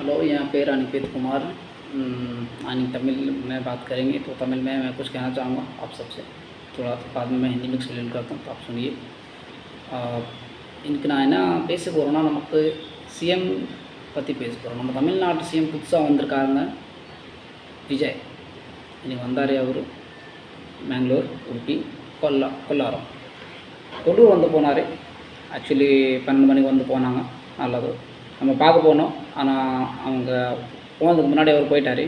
Hello, यहाँ पे अनिकेत कुमार। आनी तमिल में बात करेंगे, तो तमिल में मैं कुछ कहना चाहूँगा आप सबसे। थोड़ा बाद में मैं हिंदी में एक्सप्लेन करता हूँ, तो आप सुनिए। इनके நான் என்ன பேச போகிறோன்னா, நமக்கு சிஎம் பற்றி பேச போகிறோம். நம்ம தமிழ்நாட்டு சிஎம் புதுசாக வந்திருக்காங்க, விஜய். இன்னைக்கு வந்தார். அவர் பெங்களூர், உடுப்பி, கொல்லாரம், கொல்லூர் வந்து போனார். ஆக்சுவலி 12 மணிக்கு வந்து போனாங்க. நல்லது, நம்ம பார்க்க போனோம். ஆனால் அவங்க போனதுக்கு முன்னாடி அவர் போயிட்டார்.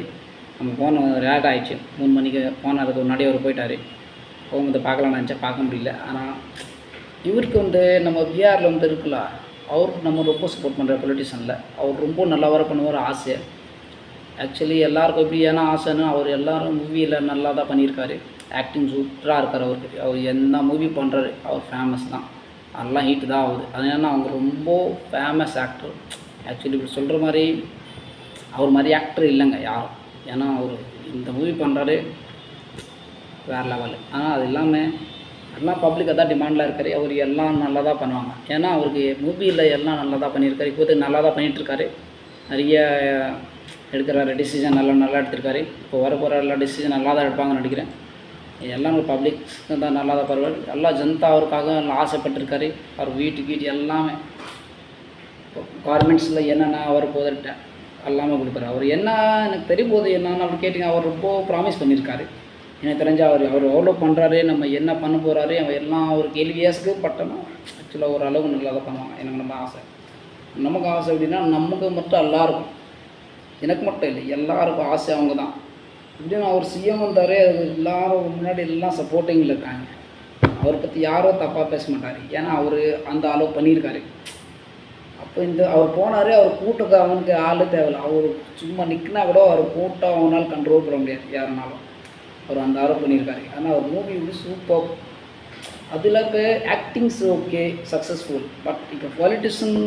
நம்ம போன லேட் ஆகிடுச்சு. 3 மணிக்கு போனதுக்கு முன்னாடி அவர் போயிட்டார். போகும்போது பார்க்கலான்னு நினச்சா பார்க்க முடியல. ஆனால் இவருக்கு வந்து நம்ம பிஆரில் வந்து இருக்குல்ல, அவருக்கு நம்ம ரொம்ப சப்போர்ட் பண்ணுற பொலிட்டிஷனில் அவர் ரொம்ப நல்லா வர பண்ணுவார் ஆசை. ஆக்சுவலி எல்லாருக்கும் எப்படி ஏன்னா ஆசைன்னு, அவர் எல்லோரும் மூவியில் நல்லா தான் பண்ணியிருக்காரு. ஆக்டிங் சூப்பராக இருக்கார். அவர் என்ன மூவி பண்ணுறாரு, அவர் ஃபேமஸ் தான், நல்லா ஹீட்டு தான் ஆகுது. அது ஏன்னா அவங்க ரொம்ப ஃபேமஸ் ஆக்டர். ஆக்சுவலி இப்படி சொல்கிற மாதிரி அவர் மாதிரி ஆக்டர் இல்லைங்க யாரும். ஏன்னா அவர் இந்த மூவி பண்ணுறாரு வேறு லெவலு. ஆனால் அது இல்லாமல் எல்லாம் பப்ளிக்காக தான் டிமாண்டில் இருக்கார். அவர் எல்லாம் நல்லா தான் பண்ணுவாங்க. ஏன்னா அவருக்கு மூவியில் எல்லாம் நல்லா தான் பண்ணியிருக்காரு. இப்போது நல்லா தான் பண்ணிகிட்ருக்காரு. நிறைய எடுக்கிறாரு டிசிஷன், நல்லா எடுத்திருக்காரு. இப்போ வரப்போகிற எல்லா டிசிஷன் நல்லா தான் எடுப்பாங்கன்னு நினைக்கிறேன். எல்லாம் பப்ளிக்ஸ்க்கு தான் நல்லா தான் பரவாயில்ல. எல்லா ஜனதா அவருக்காக எல்லாம் ஆசைப்பட்டிருக்காரு. அவர் வீட்டு எல்லாமே கார்மெண்ட்ஸில் என்னென்ன அவர் போதிட்ட எல்லாமே கொடுக்குறாரு. அவர் என்ன எனக்கு தெரியும் போது என்னன்னு அப்படி கேட்டிங்க, அவர் ரொம்ப ப்ராமிஸ் பண்ணியிருக்காரு. எனக்கு தெரிஞ்ச அவர் எவ்வளோ பண்ணுறாரு, நம்ம என்ன பண்ண போகிறாரு, அவன் எல்லாம் ஒரு கேள்வியாசுக்கு பட்டோன்னா ஆக்சுவலாக ஒரு அளவு நல்லா தான் பண்ணுவாங்க. எனக்கு நம்ம ஆசை, நமக்கு ஆசை எப்படின்னா, நமக்கு மட்டும் எல்லாருக்கும், எனக்கு மட்டும் இல்லை எல்லாருக்கும் ஆசை அவங்க தான். இப்படின்னு அவர் சிஎம் வந்தார், அது எல்லோரும் முன்னாடி எல்லாம் சப்போர்ட்டிங்கில் இருக்காங்க. அவரை பற்றி யாரும் தப்பாக பேச மாட்டார். ஏன்னா அவர் அந்த அளவு பண்ணியிருக்காரு. அப்போ அவர் போனார், அவர் கூட்டத்துக்கு அவனுக்கு ஆள் தேவையில்லை. அவர் சும்மா நிற்கினா கூட அவர் கூட்டம் அவனால் கண்ட்ரோல் பண்ண முடியாது யாருனாலும். அவர் அந்த அளவு பண்ணியிருக்காரு. ஆனால் அவர் மூவி வந்து சூப்பர். அதில் இப்போ ஆக்டிங்ஸ் ஓகே சக்ஸஸ்ஃபுல். பட் இப்போ பொலிட்டிஷியன்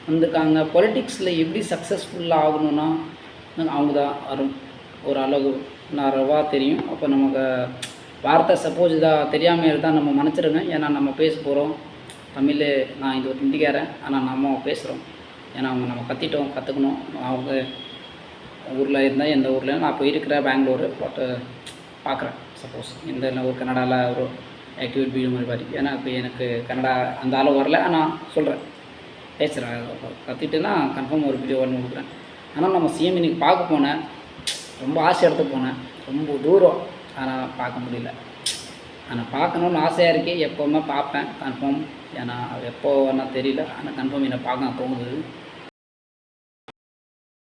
வந்திருக்காங்க. பொலிட்டிக்ஸில் எப்படி சக்ஸஸ்ஃபுல்லாக ஆகணும்னா அவங்க தான் ஒரு அளவு நிறைவாக தெரியும். அப்போ நமக்கு வார்த்தை சப்போஸ் இதாக தெரியாமல் இருந்தால் நம்ம மன்னிச்சிடுங்க. ஏன்னா நம்ம பேச போகிறோம் தமிழ். நான் இது ஒரு ஹிந்திக்காரன், ஆனால் நம்ம பேசுகிறோம். ஏன்னா அவங்க நம்ம கற்றுக்கணும். அவங்க ஊரில் இருந்தால் எந்த ஊரில் நான் போயிருக்கிறேன் பெங்களூரு. பட் பார்க்குறேன் சப்போஸ் இந்த ஒரு கன்னடாவில் ஒரு ஆக்டிவிட்டி வீடியோ மாதிரி பாரு. ஏன்னா இப்போ எனக்கு கன்னடா அந்த அளவு வரல, ஆனால் சொல்கிறேன் பேசுகிறேன். கற்றுட்டுன்னா கன்ஃபார்ம் ஒரு வீடியோ ஒன்று கொடுக்குறேன். ஆனால் நம்ம சிஎம் இன்றைக்கி பார்க்க போனேன், ரொம்ப ஆசை எடுத்து போனேன், ரொம்ப தூரம். ஆனால் பார்க்க முடியல. ஆனால் பார்க்கணுன்னு ஆசையாக இருக்கே, எப்போவுமே பார்ப்பேன் கன்ஃபார்ம். ஏன்னா எப்போ வேணால் தெரியல, ஆனால் கன்ஃபார்ம் என்னை பார்க்க தோணுது.